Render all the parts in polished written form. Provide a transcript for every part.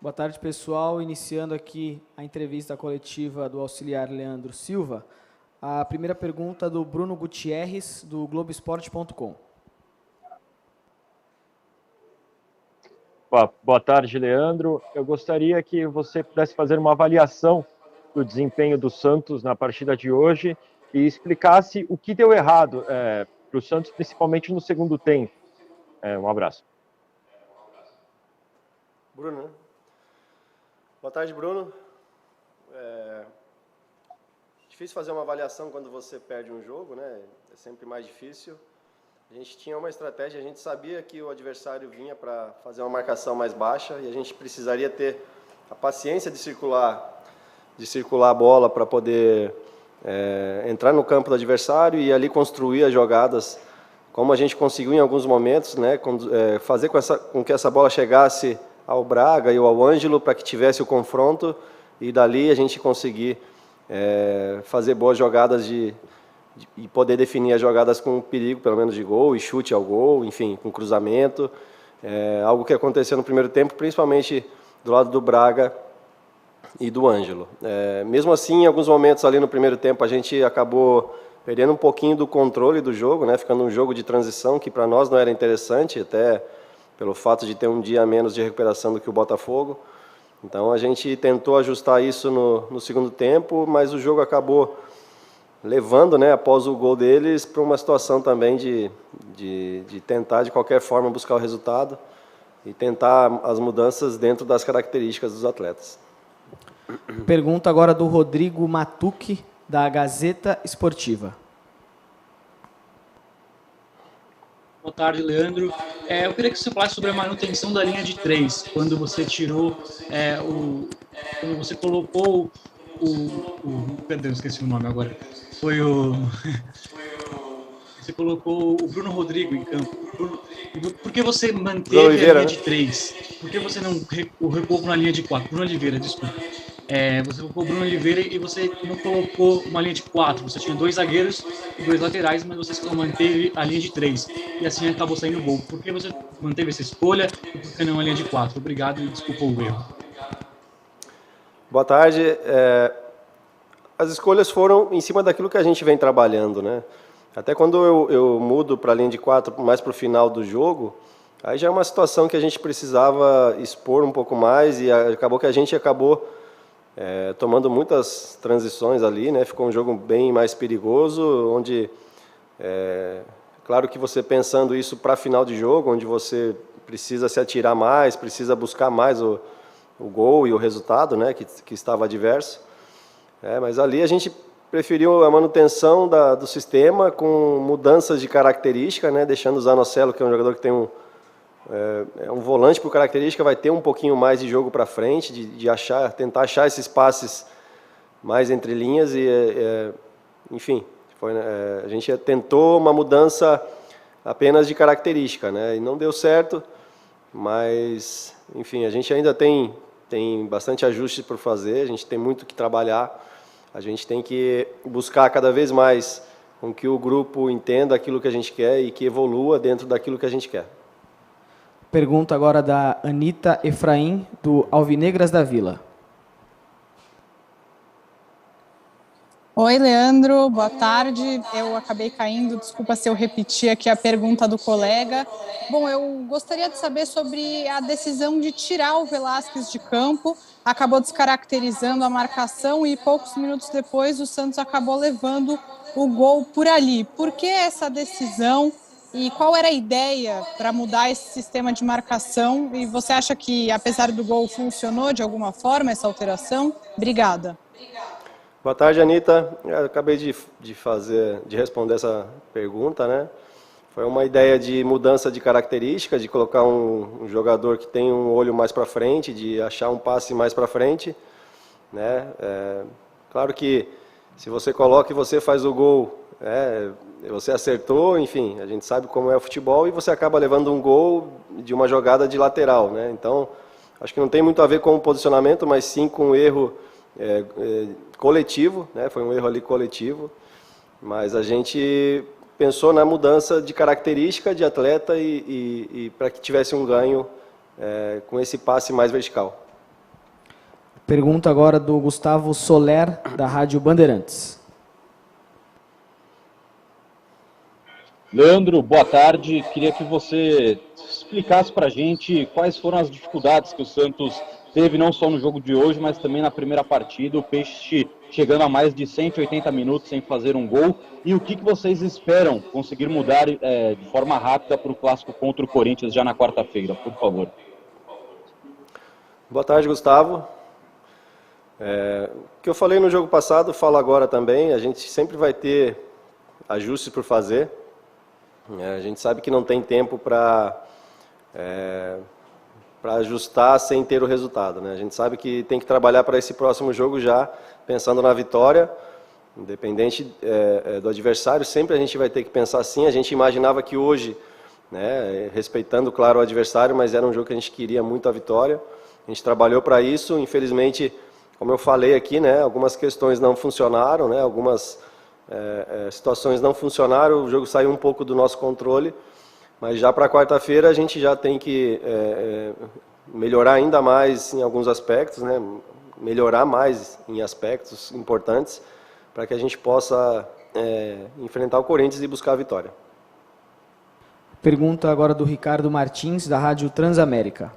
Boa tarde, pessoal. Iniciando aqui a entrevista coletiva do auxiliar Leandro Silva. A primeira pergunta do Bruno Gutierrez, do Globoesporte.com. Boa tarde, Leandro. Eu gostaria que você pudesse fazer uma avaliação do desempenho do Santos na partida de hoje e explicasse o que deu errado para o Santos, principalmente no segundo tempo. Um abraço. Bruno, né? Boa tarde, Bruno. Difícil fazer uma avaliação quando você perde um jogo, né? É sempre mais difícil. A gente tinha uma estratégia, a gente sabia que o adversário vinha para fazer uma marcação mais baixa e a gente precisaria ter a paciência de circular a bola para poder entrar no campo do adversário e ali construir as jogadas, como a gente conseguiu em alguns momentos, né? Fazer com que essa bola chegasse ao Braga e ao Ângelo para que tivesse o confronto e dali a gente conseguir fazer boas jogadas e poder definir as jogadas com perigo, pelo menos de gol, e chute ao gol, enfim, com cruzamento. Algo que aconteceu no primeiro tempo, principalmente do lado do Braga e do Ângelo. Mesmo assim, em alguns momentos ali no primeiro tempo, a gente acabou perdendo um pouquinho do controle do jogo, né? Ficando um jogo de transição que para nós não era interessante, até pelo fato de ter um dia a menos de recuperação do que o Botafogo. Então a gente tentou ajustar isso no segundo tempo, mas o jogo acabou levando, né, após o gol deles, para uma situação também de tentar de qualquer forma buscar o resultado e tentar as mudanças dentro das características dos atletas. Pergunta agora do Rodrigo Matucci, da Gazeta Esportiva. Boa tarde, Leandro. Eu queria que você falasse sobre a manutenção da linha de 3, quando você tirou quando você colocou perdão, esqueci o nome agora. Você colocou o Bruno Rodrigo em campo. Por que você manteve Oliveira, a linha de 3? Por que você não recuou na linha de 4? Bruno Oliveira, desculpa. Você colocou o Bruno Oliveira e você não colocou uma linha de 4. Você tinha 2 zagueiros e 2 laterais, mas você só manteve a linha de 3. E assim acabou saindo o gol. Por que você manteve essa escolha e por que não a linha de 4? Obrigado e desculpa o erro. Boa tarde. As escolhas foram em cima daquilo que a gente vem trabalhando, né? Até quando eu mudo para a linha de 4 mais para o final do jogo, aí já é uma situação que a gente precisava expor um pouco mais e acabou que a gente acabou tomando muitas transições ali, né? Ficou um jogo bem mais perigoso, onde, claro que você pensando isso para final de jogo, onde você precisa se atirar mais, precisa buscar mais o gol e o resultado, né? Que estava adverso. Mas ali a gente preferiu a manutenção do sistema com mudanças de característica, né? Deixando o Zanocelo, que é um jogador que tem um volante por característica, vai ter um pouquinho mais de jogo para frente, tentar achar esses passes mais entre linhas enfim, a gente tentou uma mudança apenas de característica, né? E não deu certo, mas enfim, a gente ainda tem bastante ajuste por fazer, a gente tem muito que trabalhar, a gente tem que buscar cada vez mais com que o grupo entenda aquilo que a gente quer e que evolua dentro daquilo que a gente quer. Pergunta agora da Anita Efraim, do Alvinegras da Vila. Oi, Leandro, boa tarde. Eu acabei caindo, desculpa se eu repetir aqui a pergunta do colega. Bom, eu gostaria de saber sobre a decisão de tirar o Velasquez de campo. Acabou descaracterizando a marcação e poucos minutos depois o Santos acabou levando o gol por ali. Por que essa decisão e qual era a ideia para mudar esse sistema de marcação? E você acha que, apesar do gol, funcionou de alguma forma essa alteração? Obrigada. Boa tarde, Anita. Eu acabei de responder essa pergunta, né? Foi uma ideia de mudança de característica, de colocar um jogador que tem um olho mais para frente, de achar um passe mais para frente, né? Claro que se você coloca e você faz o gol, você acertou, enfim, a gente sabe como é o futebol e você acaba levando um gol de uma jogada de lateral, né? Então, acho que não tem muito a ver com o posicionamento, mas sim com o erro coletivo, né? Foi um erro ali coletivo, mas a gente pensou na mudança de característica de atleta e para que tivesse um ganho com esse passe mais vertical. Pergunta agora do Gustavo Soler, da Rádio Bandeirantes. Leandro, boa tarde. Queria que você explicasse para a gente quais foram as dificuldades que o Santos teve, não só no jogo de hoje, mas também na primeira partida. O Peixe chegando a mais de 180 minutos sem fazer um gol. E o que vocês esperam conseguir mudar de forma rápida para o clássico contra o Corinthians já na quarta-feira, por favor? Boa tarde, Gustavo. O que eu falei no jogo passado, falo agora também. A gente sempre vai ter ajustes por fazer. A gente sabe que não tem tempo para ajustar sem ter o resultado, né? A gente sabe que tem que trabalhar para esse próximo jogo já pensando na vitória, independente do adversário. Sempre a gente vai ter que pensar assim. A gente imaginava que hoje, né, respeitando, claro, o adversário, mas era um jogo que a gente queria muito a vitória. A gente trabalhou para isso. Infelizmente, como eu falei aqui, né, algumas questões não funcionaram, né, algumas situações não funcionaram, o jogo saiu um pouco do nosso controle, mas já para quarta-feira a gente já tem que melhorar ainda mais em alguns aspectos, né, melhorar mais em aspectos importantes para que a gente possa enfrentar o Corinthians e buscar a vitória. Pergunta agora do Ricardo Martins, da Rádio Transamérica.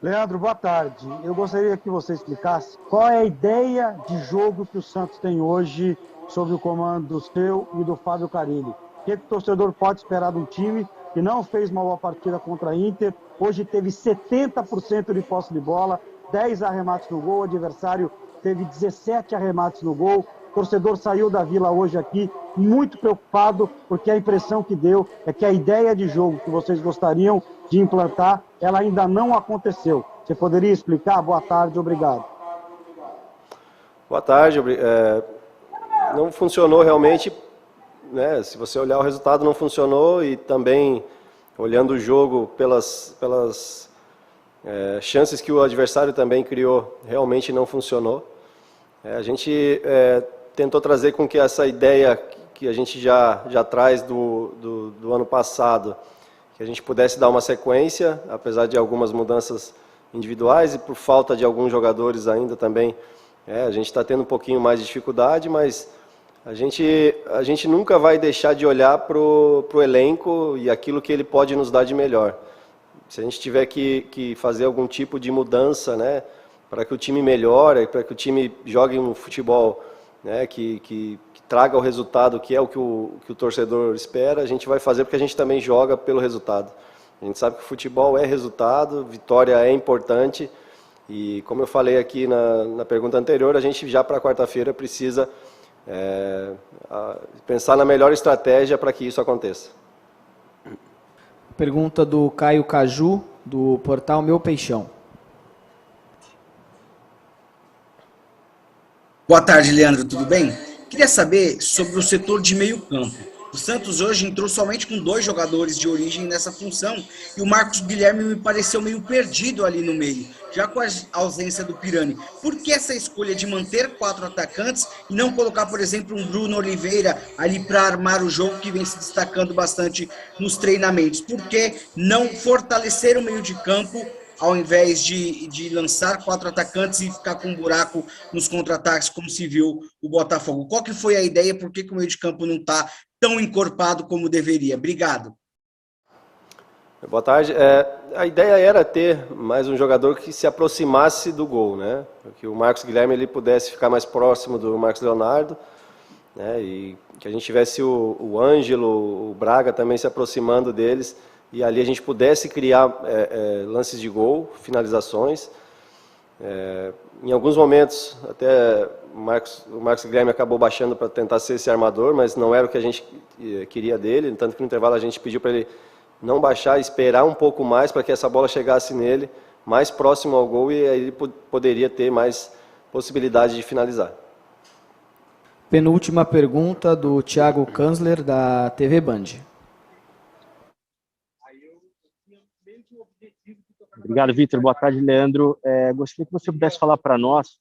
Leandro, boa tarde. Eu gostaria que você explicasse qual é a ideia de jogo que o Santos tem hoje sob o comando seu e do Fábio Carille. O que o torcedor pode esperar de um time que não fez uma boa partida contra a Inter, hoje teve 70% de posse de bola, 10 arremates no gol, o adversário teve 17 arremates no gol. O torcedor saiu da Vila hoje aqui muito preocupado, porque a impressão que deu é que a ideia de jogo que vocês gostariam de implantar, ela ainda não aconteceu. Você poderia explicar? Boa tarde, obrigado. Boa tarde. Não funcionou realmente, né? Se você olhar o resultado, não funcionou, e também olhando o jogo pelas chances que o adversário também criou, realmente não funcionou. A gente tentou trazer com que essa ideia que a gente já traz do ano passado, que a gente pudesse dar uma sequência, apesar de algumas mudanças individuais e por falta de alguns jogadores ainda também. A gente está tendo um pouquinho mais de dificuldade, mas a gente nunca vai deixar de olhar para o elenco e aquilo que ele pode nos dar de melhor. Se a gente tiver que fazer algum tipo de mudança, né, para que o time melhore, para que o time jogue um futebol, né, que traga o resultado, que é o que o torcedor espera, a gente vai fazer, porque a gente também joga pelo resultado. A gente sabe que o futebol é resultado, vitória é importante, e como eu falei aqui na pergunta anterior, a gente já para quarta-feira precisa pensar na melhor estratégia para que isso aconteça. Pergunta do Caio Caju, do portal Meu Peixão. Boa tarde, Leandro, tudo bem? Queria saber sobre o setor de meio campo. O Santos hoje entrou somente com 2 jogadores de origem nessa função e o Marcos Guilherme me pareceu meio perdido ali no meio, já com a ausência do Pirani. Por que essa escolha de manter 4 atacantes e não colocar, por exemplo, um Bruno Oliveira ali para armar o jogo, que vem se destacando bastante nos treinamentos? Por que não fortalecer o meio de campo ao invés de lançar 4 atacantes e ficar com um buraco nos contra-ataques, como se viu o Botafogo? Qual que foi a ideia? Por que o meio de campo não está tão encorpado como deveria? Obrigado. Boa tarde. A ideia era ter mais um jogador que se aproximasse do gol, né? Que o Marcos Guilherme ele pudesse ficar mais próximo do Marcos Leonardo, né? E que a gente tivesse o Ângelo, o Braga também se aproximando deles, e ali a gente pudesse criar lances de gol, finalizações. Em alguns momentos, até o Marcos Guilherme acabou baixando para tentar ser esse armador, mas não era o que a gente queria dele, tanto que no intervalo a gente pediu para ele não baixar, esperar um pouco mais para que essa bola chegasse nele, mais próximo ao gol, e aí ele poderia ter mais possibilidade de finalizar. Penúltima pergunta do Thiago Kanzler, da TV Band. Obrigado, Vitor. Boa tarde, Leandro. Gostaria que você pudesse falar para nós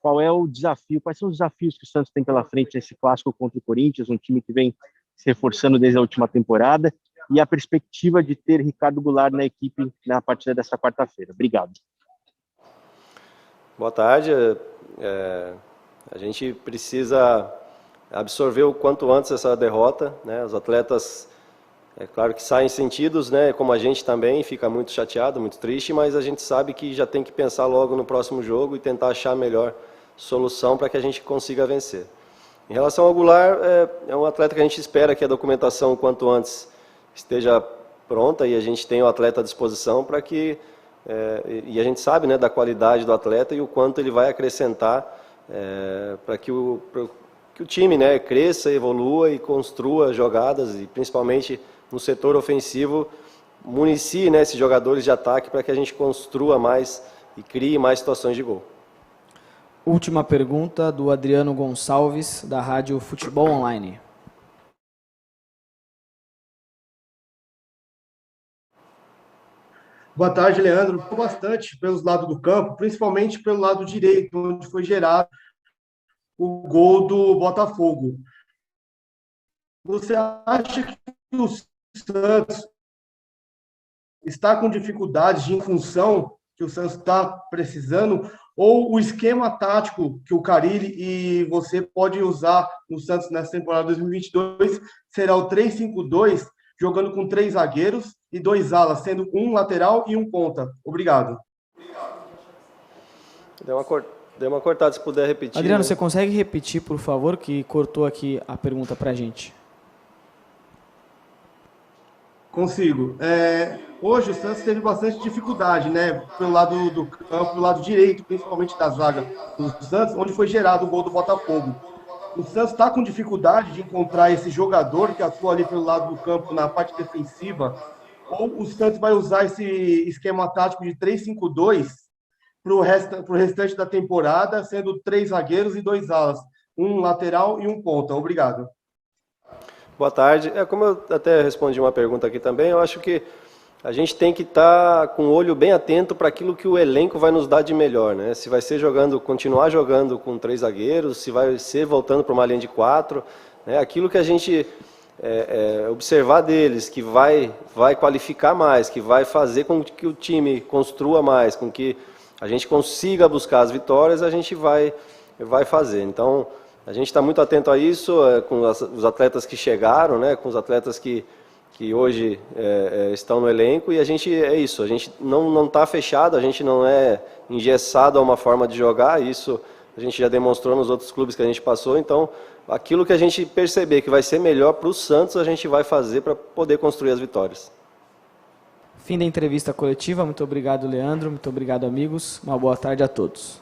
qual é o desafio, quais são os desafios que o Santos tem pela frente nesse clássico contra o Corinthians, um time que vem se reforçando desde a última temporada, e a perspectiva de ter Ricardo Goulart na equipe na partida desta quarta-feira. Obrigado. Boa tarde. A gente precisa absorver o quanto antes essa derrota, né? Os atletas, é claro que saem sentidos, né? Como a gente também fica muito chateado, muito triste, mas a gente sabe que já tem que pensar logo no próximo jogo e tentar achar a melhor solução para que a gente consiga vencer. Em relação ao Goulart, é um atleta que a gente espera que a documentação o quanto antes esteja pronta e a gente tenha o atleta à disposição para que e a gente sabe, né, da qualidade do atleta e o quanto ele vai acrescentar para que o time, né, cresça, evolua e construa jogadas e principalmente no setor ofensivo municie, né, esses jogadores de ataque para que a gente construa mais e crie mais situações de gol. Última pergunta do Adriano Gonçalves, da Rádio Futebol Online. Boa tarde, Leandro. Bastante pelos lados do campo, principalmente pelo lado direito, onde foi gerado o gol do Botafogo. Você acha que o Santos está com dificuldades em função que o Santos está precisando, ou o esquema tático que o Carille e você pode usar no Santos nessa temporada 2022 será o 3-5-2, jogando com 3 zagueiros e 2 alas, sendo um lateral e um ponta? Obrigado. Deu uma cortada, se puder repetir. Adriano, né? você consegue repetir, por favor, que cortou aqui a pergunta para a gente? Consigo. Hoje o Santos teve bastante dificuldade, né, pelo lado do campo, pelo lado direito, principalmente da zaga do Santos, onde foi gerado o gol do Botafogo. O Santos está com dificuldade de encontrar esse jogador que atua ali pelo lado do campo na parte defensiva, ou o Santos vai usar esse esquema tático de 3-5-2 para o restante da temporada, sendo 3 zagueiros e 2 alas, um lateral e um ponta? Obrigado. Boa tarde. Como eu até respondi uma pergunta aqui também, eu acho que a gente tem que estar com o olho bem atento para aquilo que o elenco vai nos dar de melhor, né? Se vai ser continuar jogando com 3 zagueiros, se vai ser voltando para uma linha de 4, né? Aquilo que a gente observar deles, que vai qualificar mais, que vai fazer com que o time construa mais, com que a gente consiga buscar as vitórias, a gente vai fazer. Então, a gente está muito atento a isso, com os atletas que chegaram, né? Com os atletas que hoje estão no elenco, e a gente a gente não está fechado, a gente não é engessado a uma forma de jogar, isso a gente já demonstrou nos outros clubes que a gente passou, então aquilo que a gente perceber que vai ser melhor para o Santos, a gente vai fazer para poder construir as vitórias. Fim da entrevista coletiva, muito obrigado, Leandro, muito obrigado, amigos, uma boa tarde a todos.